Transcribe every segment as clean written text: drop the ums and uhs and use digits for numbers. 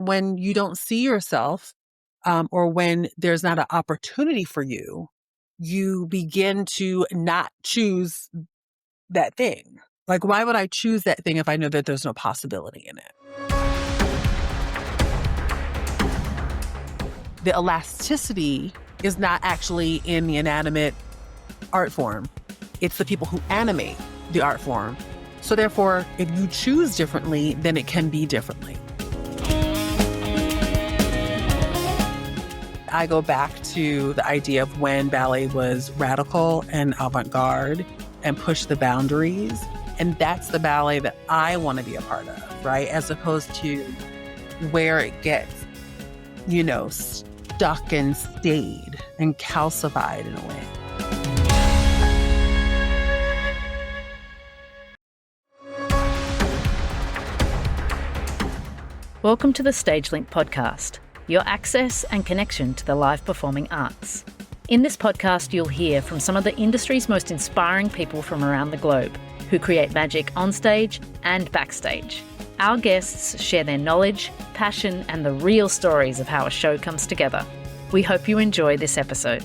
when you don't see yourself or when there's not an opportunity for you, you begin to not choose that thing. Like, why would I choose that thing if I know that there's no possibility in it? The elasticity is not actually in the inanimate art form. It's the people who animate the art form. So therefore, if you choose differently, then it can be differently. I go back to the idea of when ballet was radical and avant-garde and pushed the boundaries. And that's the ballet that I want to be a part of, right? As opposed to where it gets, stuck and stayed and calcified in a way. Welcome to the StageLink podcast, your access and connection to the live performing arts. In this podcast, you'll hear from some of the industry's most inspiring people from around the globe who create magic on stage and backstage. Our guests share their knowledge, passion, and the real stories of how a show comes together. We hope you enjoy this episode.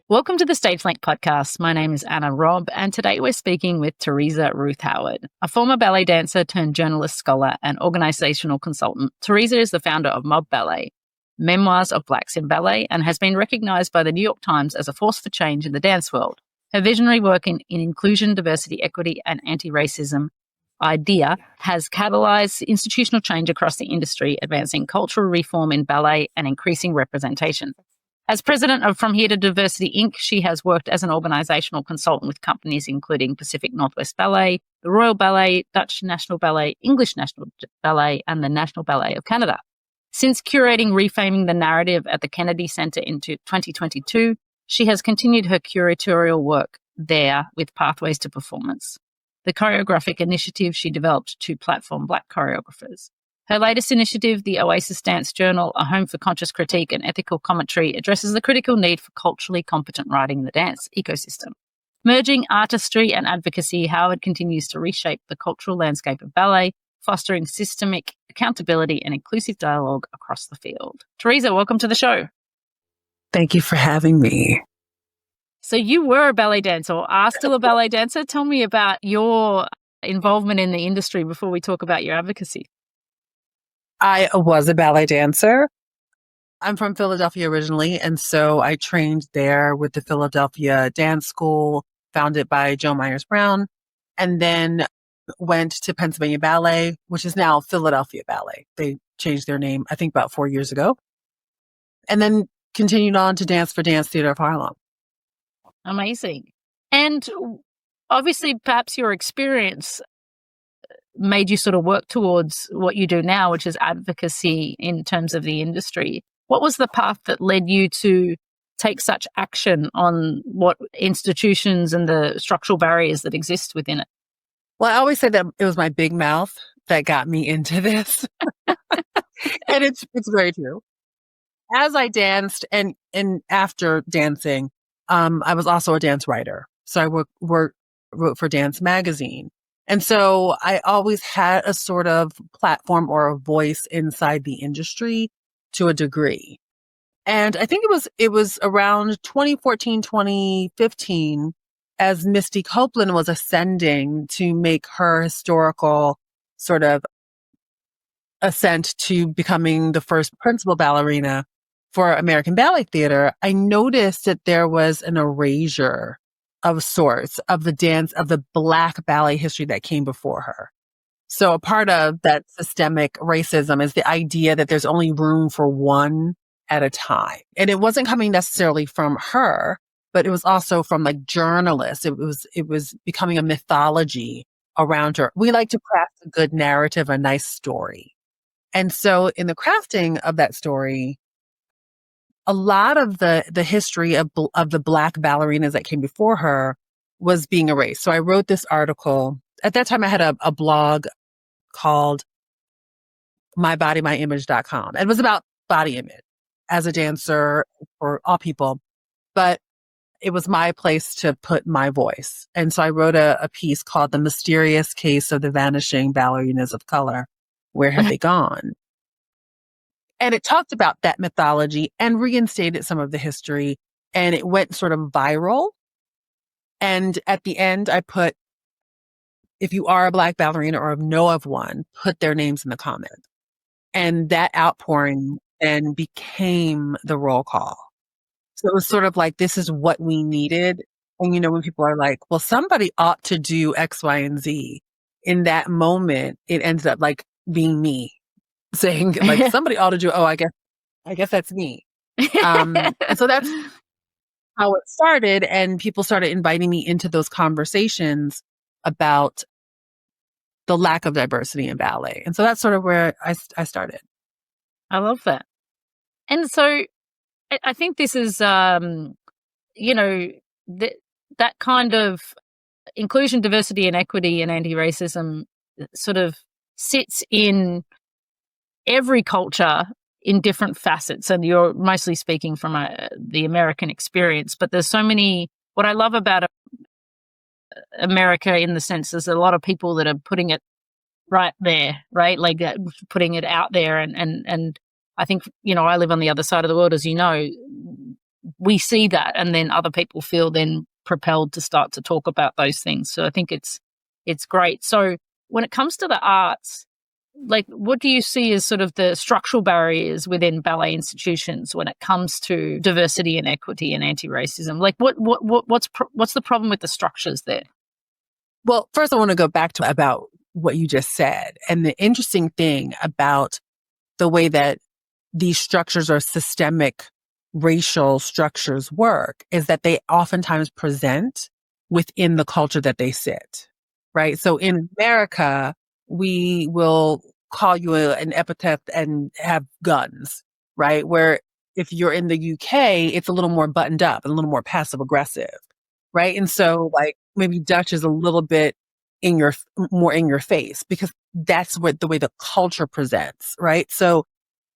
Welcome to the StageLink podcast. My name is Anna Robb, and today we're speaking with Theresa Ruth Howard, a former ballet dancer turned journalist scholar and organizational consultant. Theresa is the founder of MoBBallet, Memoirs of Blacks in Ballet, and has been recognized by the New York Times as a force for change in the dance world. Her visionary work in inclusion, diversity, equity, and anti-racism idea has catalyzed institutional change across the industry, advancing cultural reform in ballet and increasing representation. As president of From Here to Diversity, Inc., she has worked as an organizational consultant with companies including Pacific Northwest Ballet, the Royal Ballet, Dutch National Ballet, English National Ballet, and the National Ballet of Canada. Since curating Reframing the Narrative at the Kennedy Center in 2022, she has continued her curatorial work there with Pathways to Performance, the choreographic initiative she developed to platform Black choreographers. Her latest initiative, the Oasis Dance Journal, a home for conscious critique and ethical commentary, addresses the critical need for culturally competent writing in the dance ecosystem. Merging artistry and advocacy, Howard continues to reshape the cultural landscape of ballet, fostering systemic accountability and inclusive dialogue across the field. Theresa, welcome to the show. Thank you for having me. So you were a ballet dancer, or are still a ballet dancer. Tell me about your involvement in the industry before we talk about your advocacy. I was a ballet dancer. I'm from Philadelphia originally, and so I trained there with the Philadelphia Dance School, founded by Joe Myers-Brown, and then went to Pennsylvania Ballet, which is now Philadelphia Ballet. They changed their name, I think, about 4 years ago, and then continued on to Dance for Dance Theater of Harlem. Amazing. And obviously, perhaps your experience made you sort of work towards what you do now, which is advocacy in terms of the industry. What was the path that led you to take such action on what institutions and the structural barriers that exist within it? Well, I always say that it was my big mouth that got me into this. And it's very true. As I danced and after dancing, I was also a dance writer. So I wrote for Dance Magazine. And so I always had a sort of platform or a voice inside the industry to a degree. And I think it was around 2014, 2015, as Misty Copeland was ascending to make her historical sort of ascent to becoming the first principal ballerina for American Ballet Theater, I noticed that there was an erasure of sorts of the Black ballet history that came before her. So a part of that systemic racism is the idea that there's only room for one at a time. And it wasn't coming necessarily from her, but it was also from like journalists. It was becoming a mythology around her. We like to craft a good narrative, a nice story. And so in the crafting of that story, a lot of the history of the Black ballerinas that came before her was being erased. So I wrote this article. At that time, I had a blog called MyBodyMyImage.com. It was about body image as a dancer for all people. But it was my place to put my voice. And so I wrote a piece called The Mysterious Case of the Vanishing Ballerinas of Color. Where have they gone? And it talked about that mythology and reinstated some of the history, and it went sort of viral. And at the end, I put, if you are a Black ballerina or know of one, put their names in the comments. And that outpouring then became the roll call. So it was sort of like, this is what we needed. And, when people are like, well, somebody ought to do X, Y, and Z. In that moment, it ended up like being me saying like, somebody ought to do, oh, I guess that's me. And so that's how it started. And people started inviting me into those conversations about the lack of diversity in ballet. And so that's sort of where I started. I love that. And so I think this is, that kind of inclusion, diversity, and equity and anti-racism sort of sits in every culture in different facets. And you're mostly speaking from the American experience, but there's so many. What I love about America, in the sense, there's a lot of people that are putting it right there, right? Like putting it out there. And I think, I live on the other side of the world, as you know, we see that, and then other people feel then propelled to start to talk about those things. So I think it's great. So when it comes to the arts, like, what do you see as sort of the structural barriers within ballet institutions when it comes to diversity and equity and anti-racism? Like, what's the problem with the structures there? Well, first I want to go back to about what you just said. And the interesting thing about the way that these structures or systemic racial structures work is that they oftentimes present within the culture that they sit, right? So in America, we will call you an epithet and have guns, right? Where if you're in the UK, it's a little more buttoned up and a little more passive aggressive, right? And so like maybe Dutch is a little bit more in your face, because that's what the way the culture presents, right? So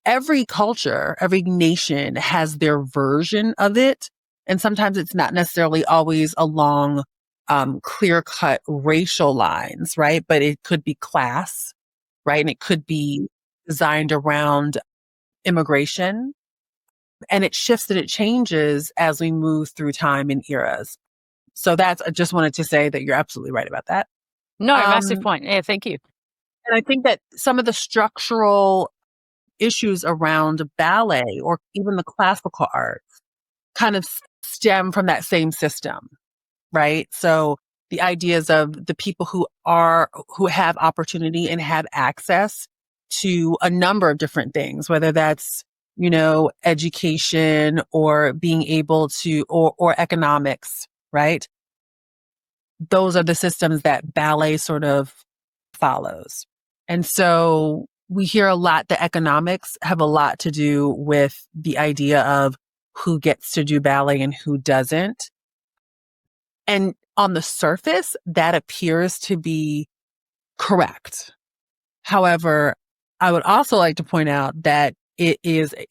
every culture, every nation has their version of it. And sometimes it's not necessarily always along clear-cut racial lines, right? But it could be class, right? And it could be designed around immigration. And it shifts and it changes as we move through time and eras. So I just wanted to say that you're absolutely right about that. No, massive point. Yeah, thank you. And I think that some of the structural issues around ballet or even the classical arts kind of stem from that same system, right? So the ideas of the people who have opportunity and have access to a number of different things, whether that's, education or being able to, or economics, right? Those are the systems that ballet sort of follows. And so we hear a lot, the economics have a lot to do with the idea of who gets to do ballet and who doesn't. And on the surface, that appears to be correct. However, I would also like to point out that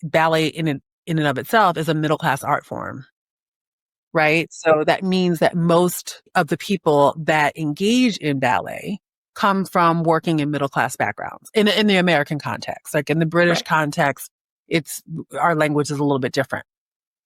ballet in and of itself is a middle-class art form, right? So that means that most of the people that engage in ballet come from working in middle-class backgrounds in the American context. Like in the British context, our language is a little bit different.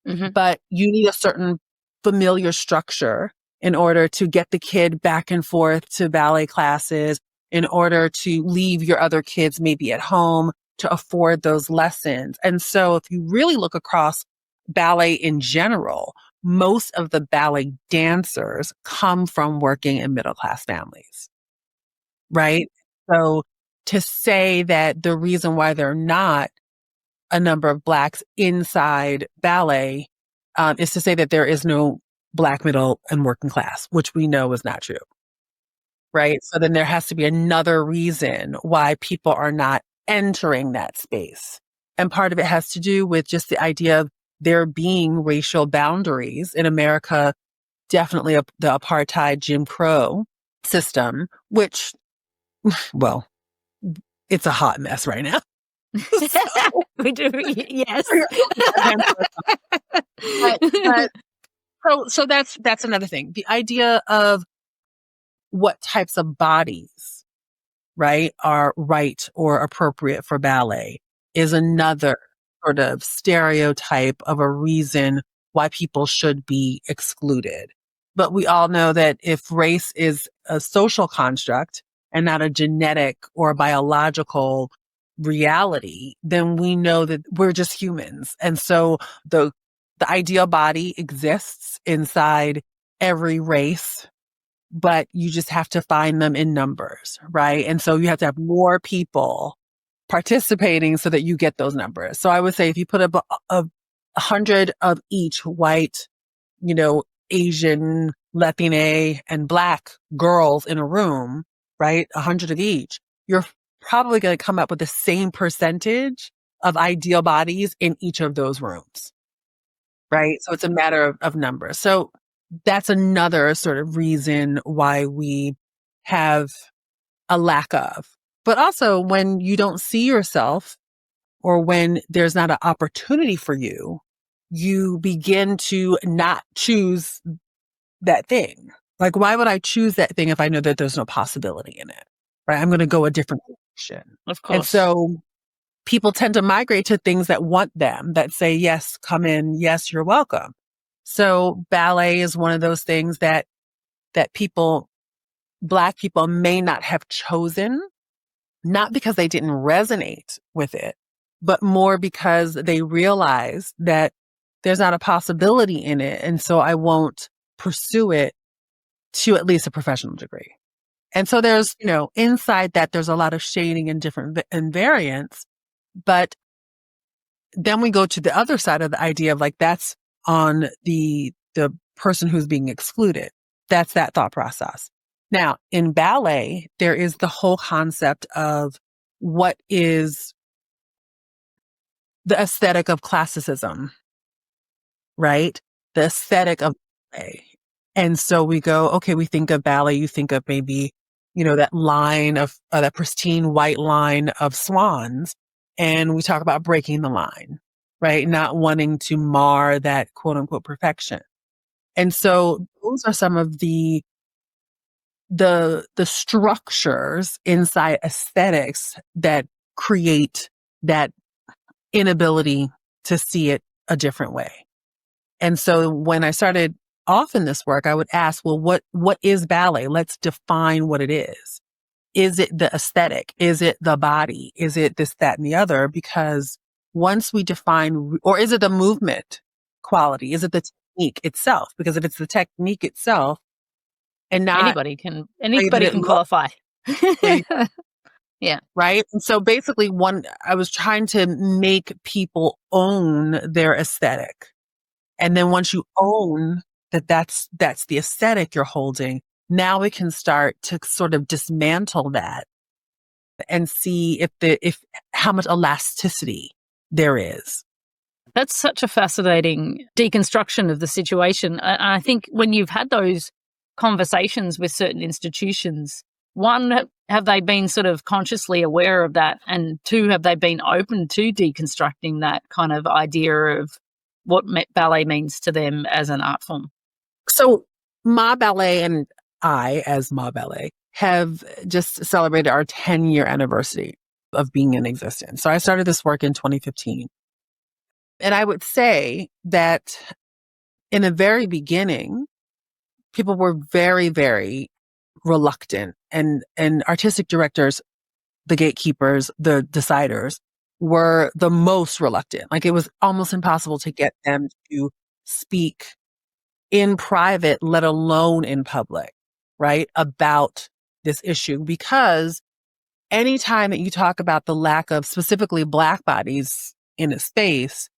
Mm-hmm. But you need a certain familiar structure in order to get the kid back and forth to ballet classes, in order to leave your other kids maybe at home to afford those lessons. And so if you really look across ballet in general, most of the ballet dancers come from working in middle-class families. Right? So to say that the reason why there are not a number of Blacks inside ballet is to say that there is no Black middle and working class, which we know is not true. Right? So then there has to be another reason why people are not entering that space. And part of it has to do with just the idea of there being racial boundaries in America, definitely the apartheid Jim Crow system, which, well, it's a hot mess right now. We do, yes. but So that's another thing. The idea of what types of bodies, right, are right or appropriate for ballet is another sort of stereotype of a reason why people should be excluded. But we all know that if race is a social construct and not a genetic or biological reality, then we know that we're just humans. And so the the ideal body exists inside every race, but you just have to find them in numbers, right? And so you have to have more people participating so that you get those numbers. So I would say if you put a 100 of each white, you know, Asian, Latina, and Black girls in a room, right? 100 of each, you're probably going to come up with the same percentage of ideal bodies in each of those rooms, right? So it's a matter of numbers. So that's another sort of reason why we have a lack of. But also when you don't see yourself or when there's not an opportunity for you, you begin to not choose that thing. Like, why would I choose that thing if I know that there's no possibility in it? Right? I'm going to go a different direction. Of And course. so people tend to migrate to things that want them, that say, yes, come in. Yes, you're welcome. So ballet is one of those things that people, Black people may not have chosen, not because they didn't resonate with it, but more because they realize that there's not a possibility in it. And so I won't pursue it to at least a professional degree. And so there's, inside that, there's a lot of shading and different and variance. But then we go to the other side of the idea of like, that's on the person who's being excluded. That's that thought process. Now, in ballet, there is the whole concept of what is the aesthetic of classicism, right? The aesthetic of ballet. And so we go, okay, we think of ballet, you think of maybe, that line of, that pristine white line of swans. And we talk about breaking the line, right? Not wanting to mar that quote unquote perfection. And so those are some of the structures inside aesthetics that create that inability to see it a different way. And so when I started off in this work, I would ask, well, what is ballet? Let's define what it is. Is it the aesthetic? Is it the body? Is it this, that, and the other? Because once we define, or is it the movement quality? Is it the technique itself? Because if it's the technique itself and not anybody can qualify. Yeah. Right. And so basically I was trying to make people own their aesthetic. And then once you own that's the aesthetic you're holding, now we can start to sort of dismantle that and see if how much elasticity there is. That's such a fascinating deconstruction of the situation. And I think when you've had those conversations with certain institutions, one, have they been sort of consciously aware of that? And two, have they been open to deconstructing that kind of idea of what ballet means to them as an art form? So MoBBallet and I, as MoBBallet, have just celebrated our 10-year anniversary of being in existence. So I started this work in 2015. And I would say that in the very beginning, people were very, very reluctant, and artistic directors, the gatekeepers, the deciders, were the most reluctant. Like, it was almost impossible to get them to speak in private, let alone in public, right, about this issue. Because anytime that you talk about the lack of specifically Black bodies in a space,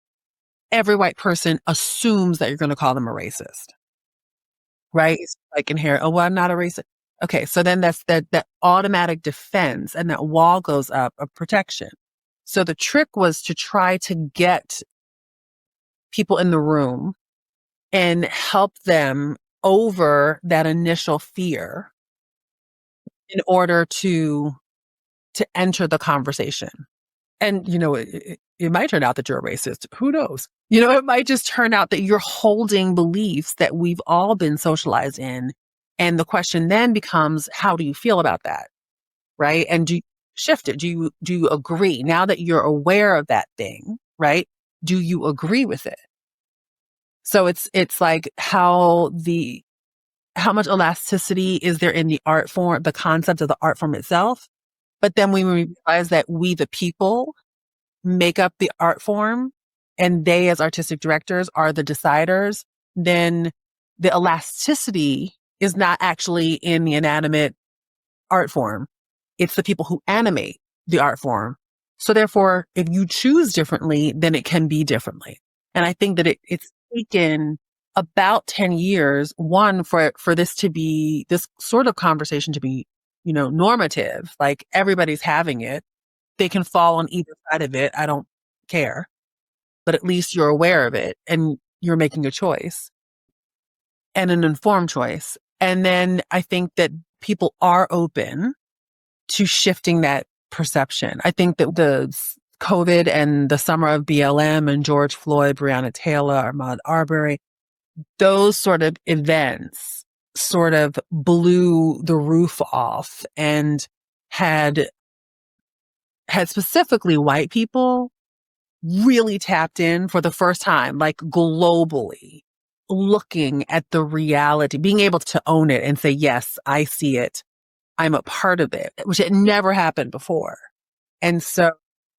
every white person assumes that you're going to call them a racist, right? It's like inherent. Oh, well, I'm not a racist. Okay, so then that's that automatic defense, and that wall goes up of protection. So the trick was to try to get people in the room and help them over that initial fear in order to enter the conversation. And, it might turn out that you're a racist. Who knows? It might just turn out that you're holding beliefs that we've all been socialized in. And the question then becomes, how do you feel about that? Right? And do you shift it? Do you agree now that you're aware of that thing? Right? Do you agree with it? So it's like how much elasticity is there in the art form, the concept of the art form itself? But then when we realize that we, the people, make up the art form and they as artistic directors are the deciders, then the elasticity is not actually in the inanimate art form. It's the people who animate the art form. So therefore, if you choose differently, then it can be differently. And I think that it's taken about 10 years, one, for this to be, this sort of conversation to be, normative, like everybody's having it. They can fall on either side of it. I don't care, but at least you're aware of it and you're making a choice and an informed choice. And then I think that people are open to shifting that perception. I think that the COVID and the summer of BLM and George Floyd, Breonna Taylor, Ahmaud Arbery, those sort of events sort of blew the roof off and had specifically white people really tapped in for the first time, like globally, looking at the reality, being able to own it and say, yes, I see it. I'm a part of it, which had never happened before. And so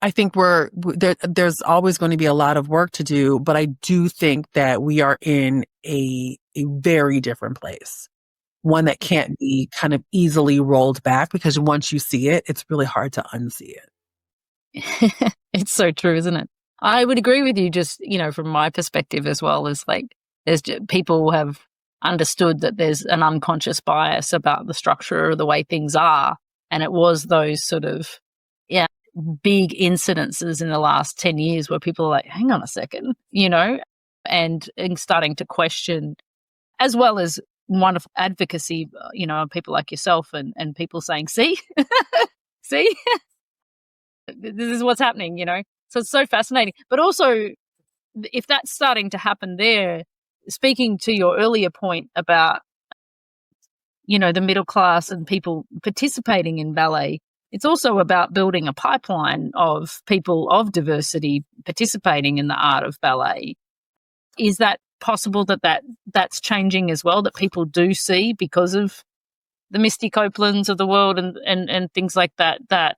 I think there's always going to be a lot of work to do, but I do think that we are in a very different place. One that can't be kind of easily rolled back, because once you see it, it's really hard to unsee it. It's so true, isn't it? I would agree with you, just, from my perspective as well, as like people have understood that there's an unconscious bias about the structure of the way things are. And it was those sort of, big incidences in the last 10 years where people are like, hang on a second, and starting to question, as well as wonderful advocacy, people like yourself and people saying, see, see, this is what's happening, So it's so fascinating. But also, if that's starting to happen there, speaking to your earlier point about, the middle class and people participating in ballet, it's also about building a pipeline of people of diversity participating in the art of ballet. Is that possible that's changing as well, that people do see, because of the Misty Copelands of the world and things like that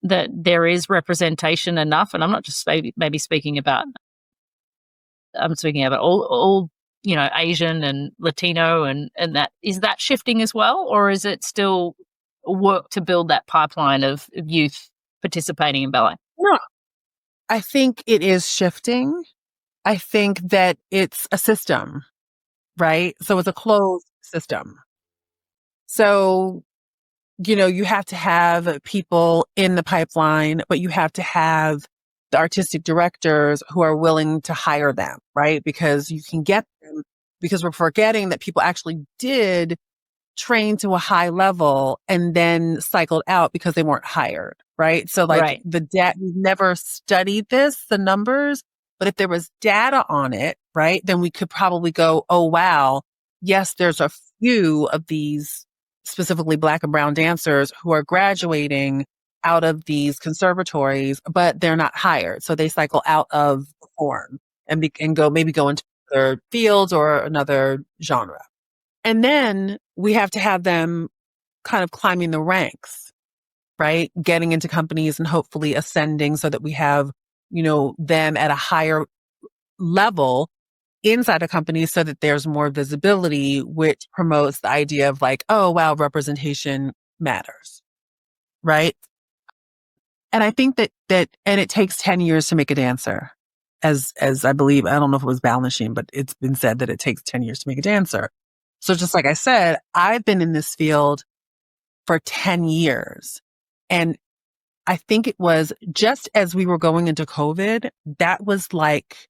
there is representation enough? And I'm not just maybe speaking about, I'm speaking about all Asian and Latino and that. Is that shifting as well, or is it still work to build that pipeline of youth participating in ballet? No, I think it is shifting. I think that it's a system, right? So it's a closed system. So, you have to have people in the pipeline, but you have to have the artistic directors who are willing to hire them, right? Because you can get them, because we're forgetting that people actually did train to a high level and then cycled out because they weren't hired, right? So like right. we've never studied the numbers, but if there was data on it, right, then we could probably go, oh, wow, yes, there's a few of these specifically Black and brown dancers who are graduating out of these conservatories, but they're not hired. So they cycle out of the form and go into other fields or another genre. And then we have to have them kind of climbing the ranks, right? Getting into companies and hopefully ascending so that we have, them at a higher level inside a company so that there's more visibility, which promotes the idea of like, oh, wow, representation matters, right? And I think that and it takes 10 years to make a dancer. As I believe, I don't know if it was Balanchine, but it's been said that it takes 10 years to make a dancer. So just like I said, I've been in this field for 10 years. And I think it was just as we were going into COVID, that was like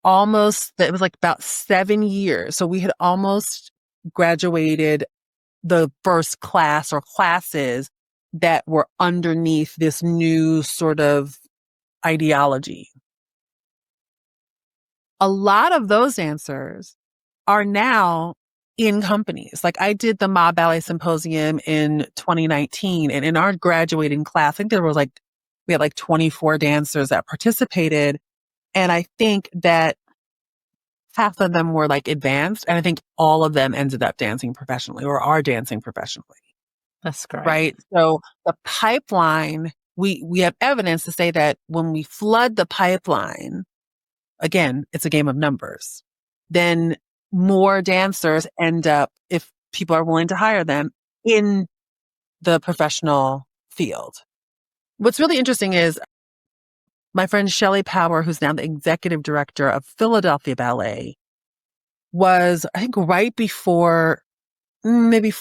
it was like about 7 years. So we had almost graduated the first class or classes that were underneath this new sort of ideology. A lot of those dancers are now in companies. Like I did the MoBBallet Symposium in 2019, and in our graduating class, I think we had like 24 dancers that participated. And I think that half of them were like advanced, and I think all of them ended up dancing professionally or are dancing professionally. That's great. Right. So the pipeline, we have evidence to say that when we flood the pipeline, again, it's a game of numbers, then more dancers end up, if people are willing to hire them, in the professional field. What's really interesting is my friend Shelley Power, who's now the executive director of Philadelphia Ballet, was, I think, right before, maybe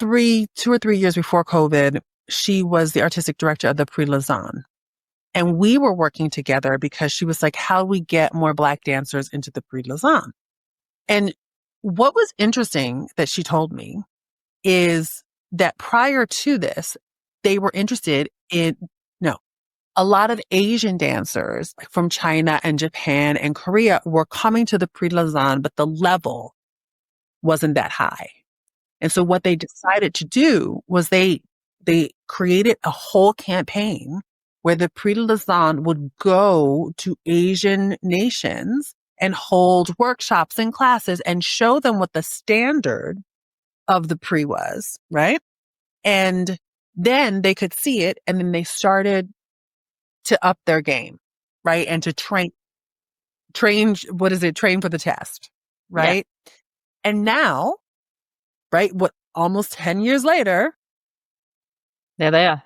2 or 3 years before COVID, she was the artistic director of the Prix Lausanne. And we were working together because she was like, how do we get more Black dancers into the Prix Lausanne? And what was interesting that she told me is that prior to this, they were interested in, a lot of Asian dancers from China and Japan and Korea were coming to the Prix Lausanne, but the level wasn't that high. And so what they decided to do was they created a whole campaign where the Prix Lausanne would go to Asian nations and hold workshops and classes and show them what the standard of the Prix was, right? And then they could see it, and then they started to up their game, right? And to train, train for the test, right? Yeah. And now, right, almost 10 years later, there they are.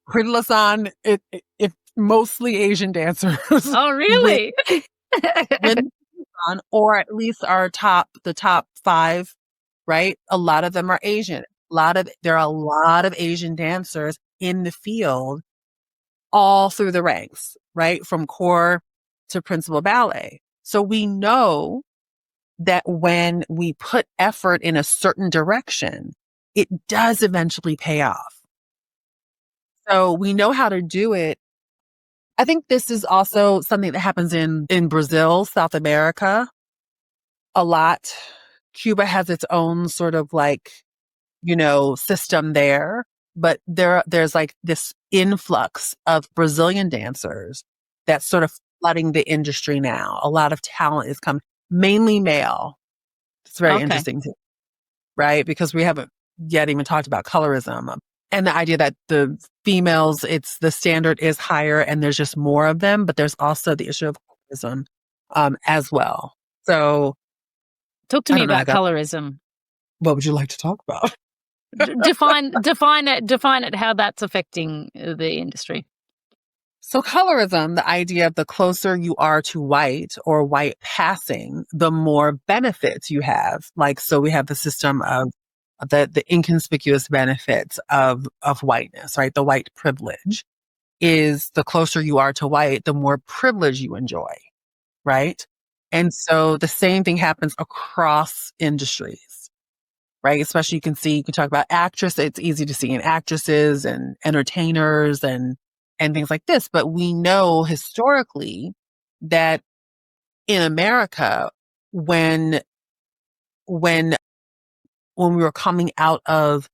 Prix Lausanne, it's mostly Asian dancers. Oh, really? Or at least the top 5, right? A lot of them are Asian. There are a lot of Asian dancers in the field, all through the ranks, right? From core to principal ballet. So we know that when we put effort in a certain direction, it does eventually pay off. So we know how to do it. I think this is also something that happens in Brazil, South America, a lot. Cuba has its own sort of like, system there, but there's like this influx of Brazilian dancers that's sort of flooding the industry now. A lot of talent is coming, mainly male. It's very interesting too, right? Because we haven't yet even talked about colorism and the idea that the females, the standard is higher and there's just more of them, but there's also the issue of colorism as well. So talk to me about colorism. What would you like to talk about? Define it, how that's affecting the industry. So colorism, the idea of the closer you are to white or white passing, the more benefits you have. Like, so we have the system of the inconspicuous benefits of whiteness, right? The white privilege is the closer you are to white, the more privilege you enjoy, right? And so the same thing happens across industries, right? Especially you can talk about actresses. It's easy to see in actresses and entertainers and things like this. But we know historically that in America, when we were coming out of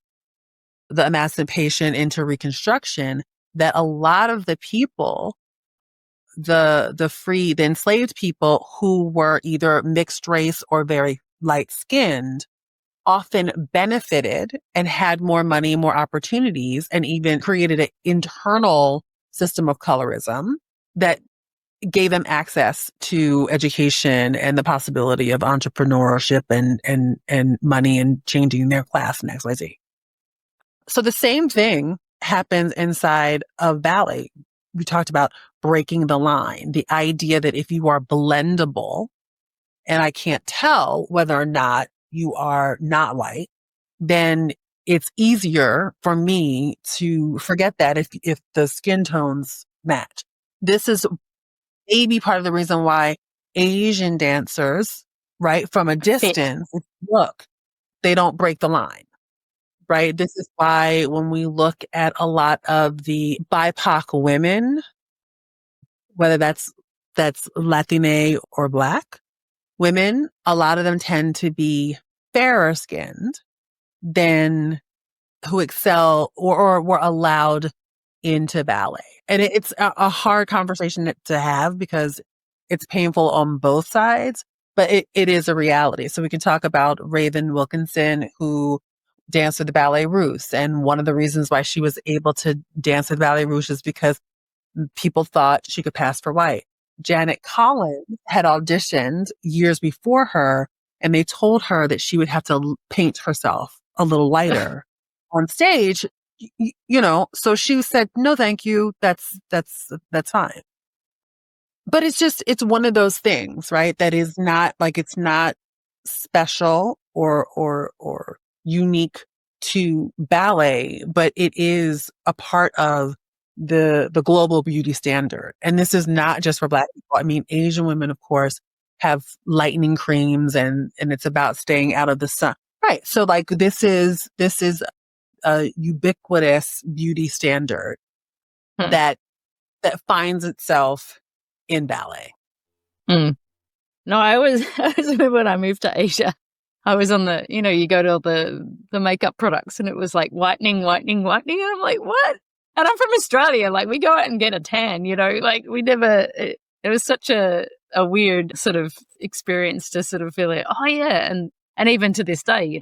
the emancipation into Reconstruction, that a lot of the people, the enslaved people who were either mixed race or very light skinned, often benefited and had more money, more opportunities, and even created an internal system of colorism that gave them access to education and the possibility of entrepreneurship and money and changing their class and XYZ. So the same thing happens inside of ballet. We talked about breaking the line, the idea that if you are blendable and I can't tell whether or not you are not white, then it's easier for me to forget that if the skin tones match. This is maybe part of the reason why Asian dancers, right, from a distance, look, they don't break the line, right? This is why when we look at a lot of the BIPOC women, whether that's Latine or Black women, a lot of them tend to be fairer skinned than who excel or were allowed into ballet. And it's a hard conversation to have because it's painful on both sides, but it is a reality. So we can talk about Raven Wilkinson, who danced with the Ballet Russe. And one of the reasons why she was able to dance with Ballet Russe is because people thought she could pass for white. Janet Collins had auditioned years before her, and they told her that she would have to paint herself a little lighter on stage, so she said, no, thank you. That's fine. But it's one of those things, right? That is not like, it's not special or unique to ballet, but it is a part of the global beauty standard. And this is not just for Black people. I mean, Asian women, of course, have lightening creams and it's about staying out of the sun. Right. So like this is a ubiquitous beauty standard that finds itself in ballet. No, I always remember when I moved to Asia, I was on the, you go to all the makeup products and it was like whitening. And I'm like, what? And I'm from Australia. Like we go out and get a tan, like we never, it was such a weird sort of experience to sort of feel like, oh yeah. And even to this day,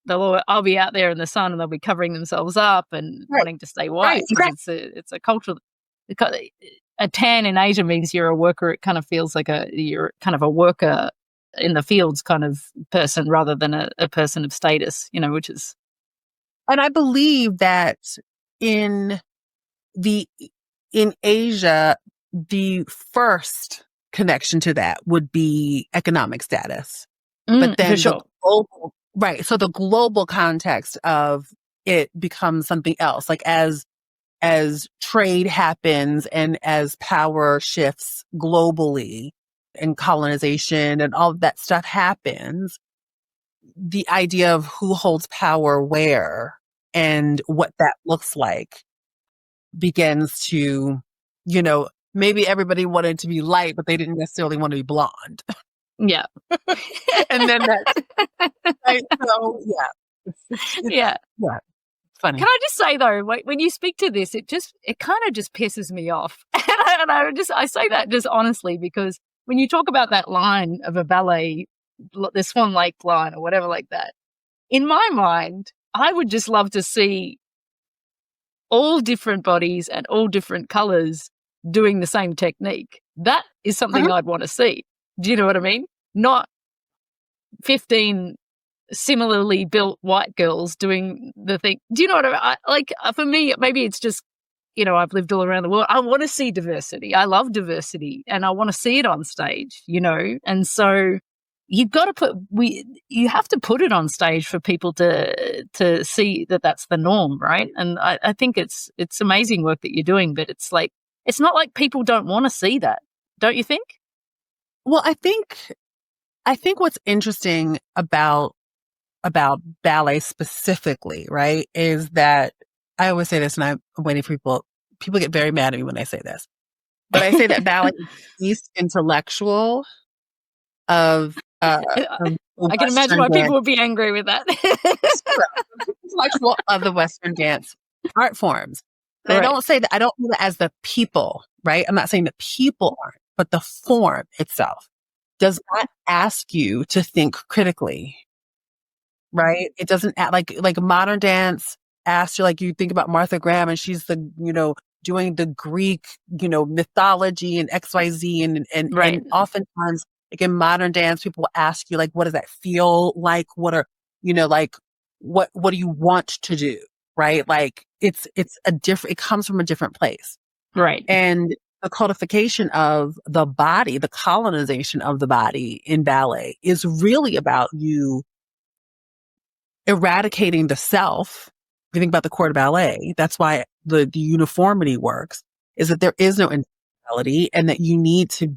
I'll be out there in the sun and they'll be covering themselves up and wanting to stay white. Right. It's a cultural, a tan in Asia means you're a worker. It kind of feels like you're kind of a worker in the fields kind of person rather than a person of status, which is. And I believe that in Asia, the first connection to that would be economic status. But then for sure. Right. So the global context of it becomes something else. Like as trade happens and as power shifts globally and colonization and all of that stuff happens, the idea of who holds power where and what that looks like begins to, maybe everybody wanted to be light, but they didn't necessarily want to be blonde. Yeah. And then right, so yeah. Funny. Can I just say though, when you speak to this, it kind of just pisses me off. And I say that just honestly, because when you talk about that line of a ballet, the Swan Lake line or whatever like that, in my mind, I would just love to see all different bodies and all different colors doing the same technique. That is something I'd want to see. Do you know what I mean? Not 15 similarly built white girls doing the thing. Do you know what I mean? Like, for me, maybe it's just, I've lived all around the world. I want to see diversity. I love diversity and I want to see it on stage, And so you've got to you have to put it on stage for people to see that that's the norm, right? And I think it's amazing work that you're doing, but it's like, it's not like people don't want to see that. Don't you think? Well, I think what's interesting about ballet specifically, right, is that I always say this, and I'm waiting for people get very mad at me when I say this, but I say that ballet is the least intellectual of I can imagine why people would be angry with that. Intellectual of the Western dance art forms. But right. I don't mean that as the people, right? I'm not saying the people aren't, but the form itself does not ask you to think critically, right? It doesn't like modern dance asks you, like you think about Martha Graham and she's the, doing the Greek, mythology and XYZ and oftentimes like in modern dance, people will ask you like, what does that feel like? What are, what do you want to do? Right? Like it comes from a different place. Right. And the codification of the body, the colonization of the body in ballet is really about you eradicating the self. If you think about the corps de ballet, that's why the uniformity works, is that there is no individuality and that you need to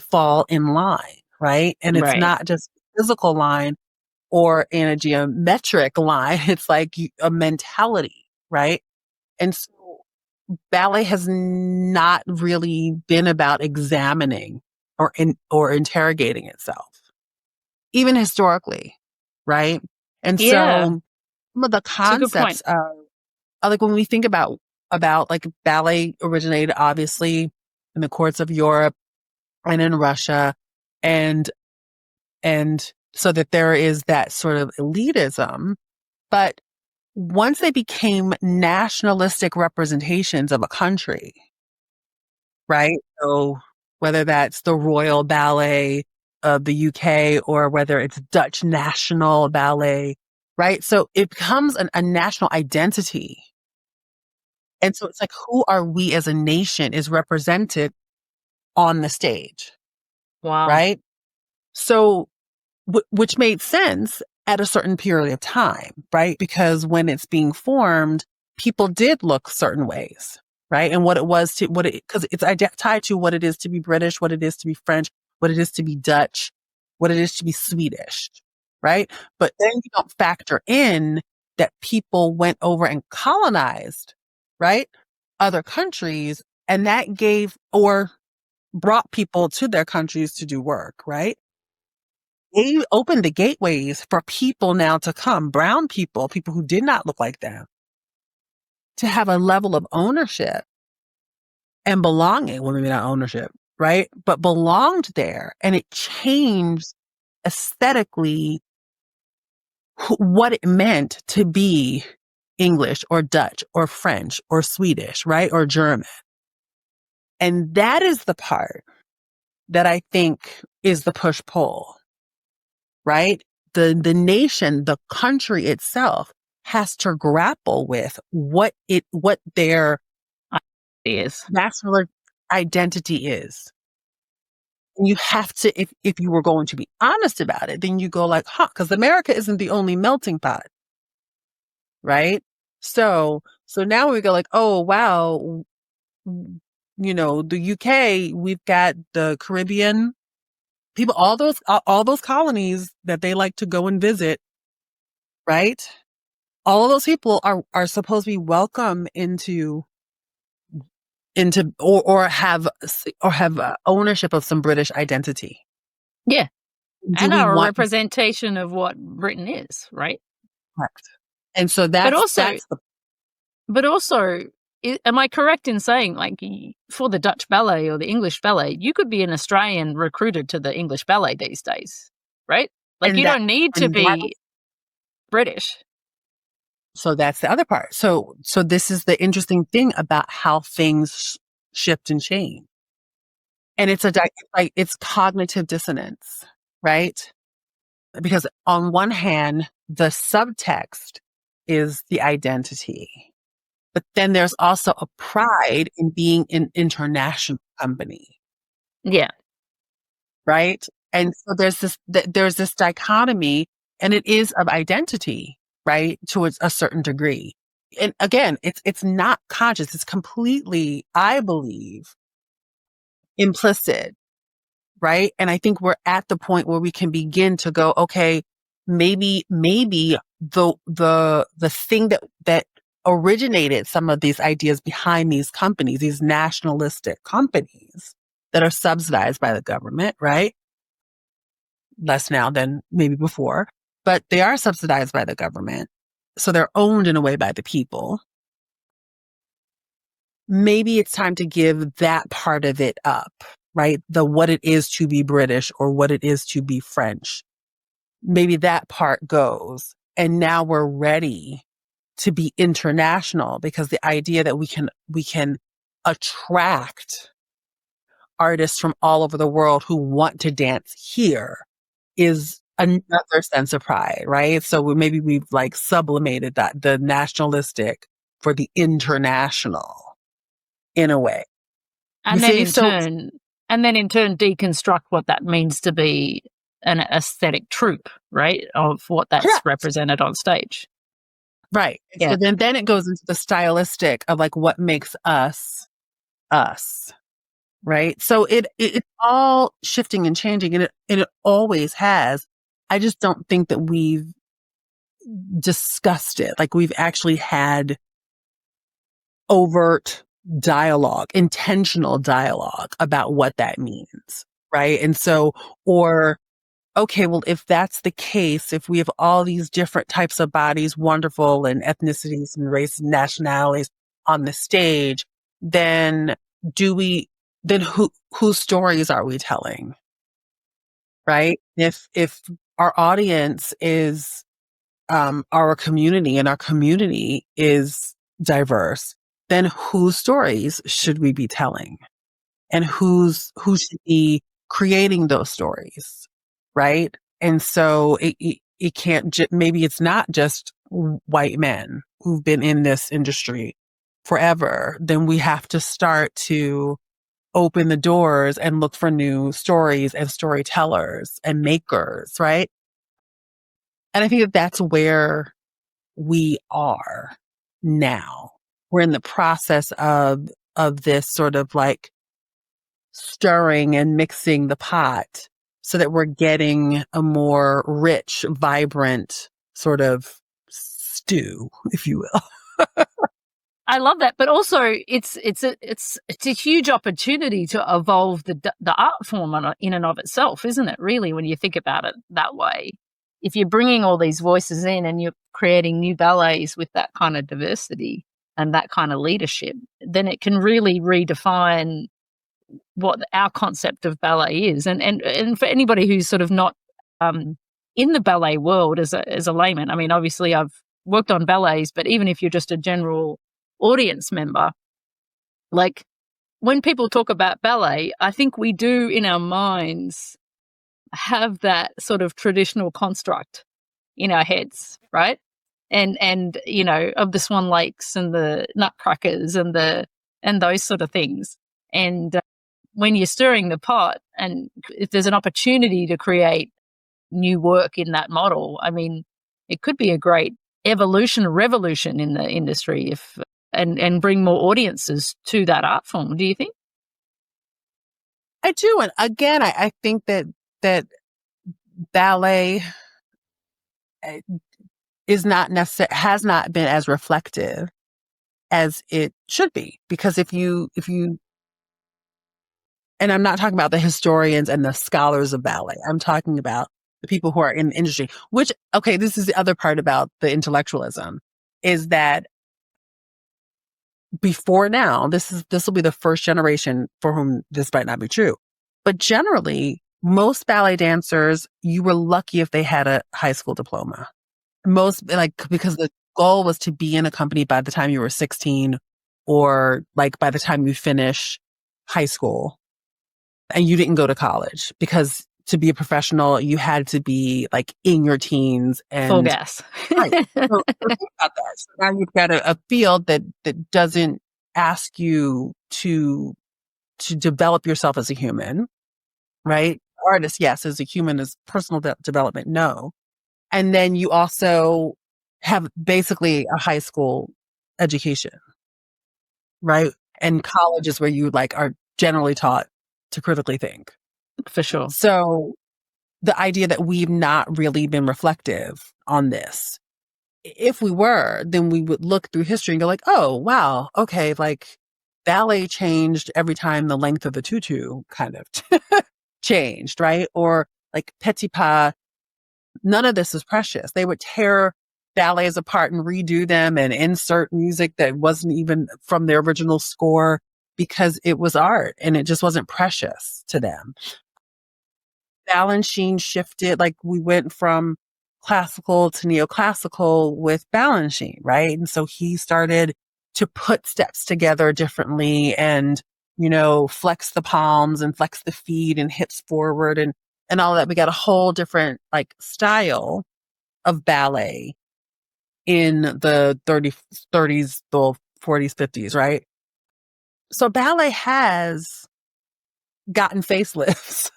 fall in line, right? And it's not just a physical line, or in a geometric line. It's like a mentality, right? And so ballet has not really been about examining or interrogating itself, even historically, right? And Yeah, so some of the it's a good point. concepts like when we think about like ballet originated obviously in the courts of Europe and in Russia, and so that there is that sort of elitism, but once they became nationalistic representations of a country, right? So whether that's the Royal Ballet of the UK or whether it's Dutch National Ballet, right? So it becomes a national identity. And so it's like, who are we as a nation is represented on the stage, Wow. right? So, which made sense at a certain period of time, right? Because when it's being formed, people did look certain ways, right? And what it was to because it's tied to what it is to be British, what it is to be French, what it is to be Dutch, what it is to be Swedish, right? But then you don't factor in that people went over and colonized, right? Other countries, and that gave or brought people to their countries to do work, right? They opened the gateways for people now to come, brown people who did not look like them, to have a level of ownership and belonging. Well, maybe not ownership, right? But belonged there. And it changed aesthetically what it meant to be English or Dutch or French or Swedish, right? Or German. And that is the part that I think is the push pull, right? The nation, the country itself has to grapple with what their Yes. national identity is. And you have to, if you were going to be honest about it, then you go like, because America isn't the only melting pot, right? So now we go like, oh wow, the UK, we've got the Caribbean people, all those colonies that they like to go and visit, right? All of those people are supposed to be welcome into or have ownership of some British identity. Yeah. Do And we are a want representation of what Britain is, right? correct? And so But that's also, the but also, am I correct in saying, like, for the Dutch ballet or the English ballet, you could be an Australian recruited to the English ballet these days, right? Like, and you that don't need to and that be British. so that's the other part. So this is the interesting thing about how things shift and change. And it's cognitive dissonance, right? Because on one hand, the subtext is the identity, but then there's also a pride in being an international company, Yeah. right? And so there's this dichotomy, and it is of identity, right? To a certain degree. And again, it's not conscious. It's completely, I believe, implicit, right? And I think we're at the point where we can begin to go, okay, maybe the thing that originated some of these ideas behind these companies, these nationalistic companies that are subsidized by the government, right? Less now than maybe before, but they are subsidized by the government. So they're owned in a way by the people. Maybe it's time to give that part of it up, right? What it is to be British or what it is to be French. Maybe that part goes. And now we're ready to be international, because the idea that we can attract artists from all over the world who want to dance here is another sense of pride, right? So maybe we've like sublimated that, the nationalistic for the international in a way. You And then see? in So, turn, deconstruct what that means to be an aesthetic troupe, right? Of what that's correct. represented on stage. Right. Yeah. So then it goes into the stylistic of like what makes us us. Right. So it's all shifting and changing, and it always has. I just don't think that we've discussed it. Like we've actually had overt dialogue, intentional dialogue about what that means. Right. And so, or, okay, well, if that's the case, if we have all these different types of bodies, wonderful, and ethnicities and race and nationalities on the stage, then then whose stories are we telling? Right. If our audience is our community and our community is diverse, then whose stories should we be telling? And who should be creating those stories? Right. And so it can't, maybe it's not just white men who've been in this industry forever. Then we have to start to open the doors and look for new stories and storytellers and makers. Right. And I think that that's where we are now. We're in the process of this sort of like stirring and mixing the pot so that we're getting a more rich, vibrant sort of stew, if you will. I love that, but also it's a huge opportunity to evolve the art form in and of itself, isn't it? Really, when you think about it that way, if you're bringing all these voices in and you're creating new ballets with that kind of diversity and that kind of leadership, then it can really redefine what our concept of ballet is. And for anybody who's sort of not in the ballet world as a layman, I mean, obviously I've worked on ballets, but even if you're just a general audience member, like when people talk about ballet, I think we do in our minds have that sort of traditional construct in our heads, right? And you know, of the Swan Lakes and the Nutcrackers and those sort of things. And when you're stirring the pot, and if there's an opportunity to create new work in that model, I mean, it could be a great revolution in the industry and bring more audiences to that art form. Do you think? I do. And again, I think that ballet is not has not been as reflective as it should be. Because if you, and I'm not talking about the historians and the scholars of ballet, I'm talking about the people who are in the industry, which, okay, this is the other part about the intellectualism, is that before now, this will be the first generation for whom this might not be true. But generally, most ballet dancers, you were lucky if they had a high school diploma. Because the goal was to be in a company by the time you were 16 or like by the time you finish high school, and you didn't go to college, because to be a professional, you had to be like in your teens and full gas. Right. So think about that. So now you've got a field that doesn't ask you to develop yourself as a human, right? Artist, yes. As a human, as personal development, no. And then you also have basically a high school education, right? And college is where you like are generally taught to critically think. For sure. So the idea that we've not really been reflective on this, if we were, then we would look through history and go like, oh, wow, okay, like ballet changed every time the length of the tutu kind of changed, right? Or like petit pas, none of this is precious. They would tear ballets apart and redo them and insert music that wasn't even from their original score because it was art and it just wasn't precious to them. Balanchine shifted, like we went from classical to neoclassical with Balanchine, right? And so he started to put steps together differently and, you know, flex the palms and flex the feet and hips forward and all that. We got a whole different like style of ballet in the 30s, the 40s, 50s, right? So ballet has gotten facelifts.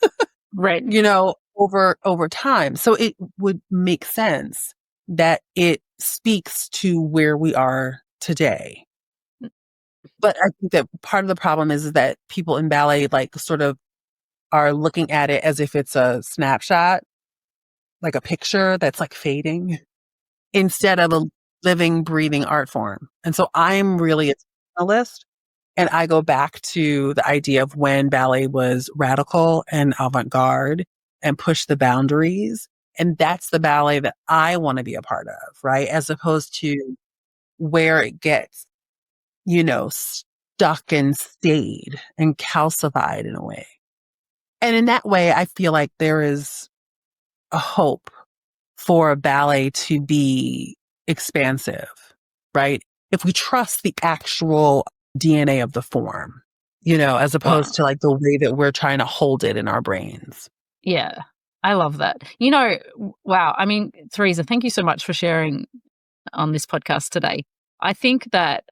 Right. You know, over time. So it would make sense that it speaks to where we are today. But I think that part of the problem is that people in ballet like sort of are looking at it as if it's a snapshot like a picture that's like fading instead of a living, breathing art form. And so I'm really a traditionalist, and I go back to the idea of when ballet was radical and avant-garde and pushed the boundaries. And that's the ballet that I want to be a part of, right? As opposed to where it gets, stuck and stayed and calcified in a way. And in that way, I feel like there is a hope for a ballet to be expansive, right? If we trust the actual DNA of the form, as opposed to like the way that we're trying to hold it in our brains. Yeah, I love that. Wow. I mean, Theresa, thank you so much for sharing on this podcast today. I think that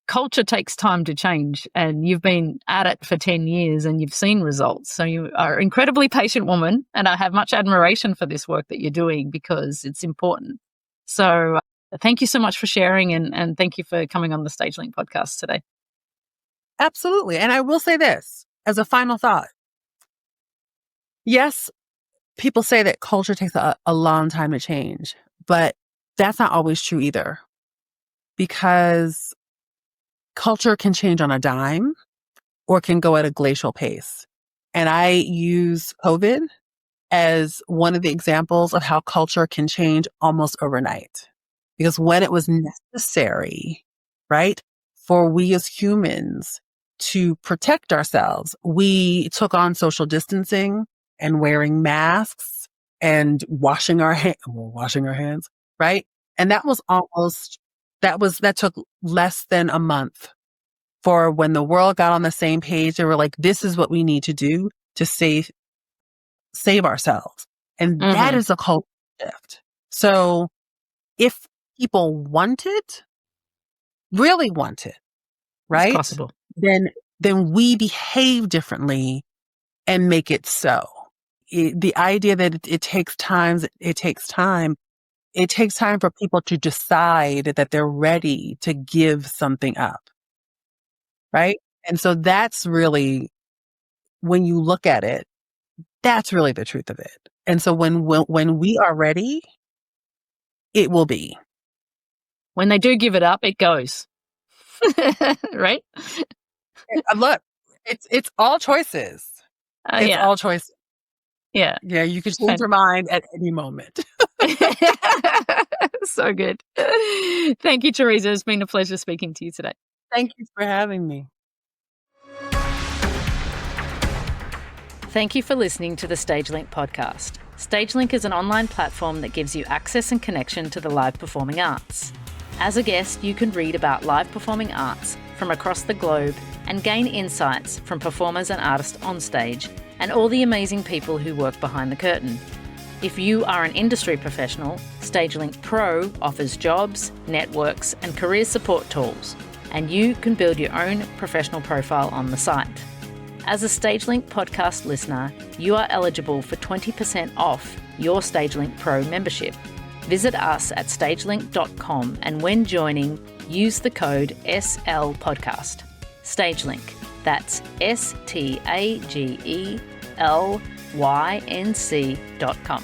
culture takes time to change, and you've been at it for 10 years and you've seen results. So you are an incredibly patient woman, and I have much admiration for this work that you're doing because it's important. So thank you so much for sharing, and thank you for coming on the StageLink podcast today. Absolutely. And I will say this as a final thought. Yes, people say that culture takes a long time to change, but that's not always true either, because culture can change on a dime or can go at a glacial pace. And I use COVID as one of the examples of how culture can change almost overnight. Because when it was necessary, right, for we as humans to protect ourselves, we took on social distancing and wearing masks and washing our hands, right? And that took less than a month for when the world got on the same page. They were like, this is what we need to do to save ourselves. And that is a culture shift. So if people really want it, right? It's possible. Then we behave differently and make it so. The idea that it takes time for people to decide that they're ready to give something up. Right? And so that's really, when you look at it, that's really the truth of it. And so when we are ready, it will be. When they do give it up, it goes. Right? Look, it's all choices. It's all choices. Yeah. Yeah, you can change your mind at any moment. So good. Thank you, Theresa. It's been a pleasure speaking to you today. Thank you for having me. Thank you for listening to the StageLink podcast. StageLink is an online platform that gives you access and connection to the live performing arts. As a guest, you can read about live performing arts from across the globe and gain insights from performers and artists on stage and all the amazing people who work behind the curtain. If you are an industry professional, StageLink Pro offers jobs, networks, and career support tools, and you can build your own professional profile on the site. As a StageLink podcast listener, you are eligible for 20% off your StageLink Pro membership. Visit us at stagelink.com, and when joining, use the code SLPodcast. StageLink, that's StagelYNC.com.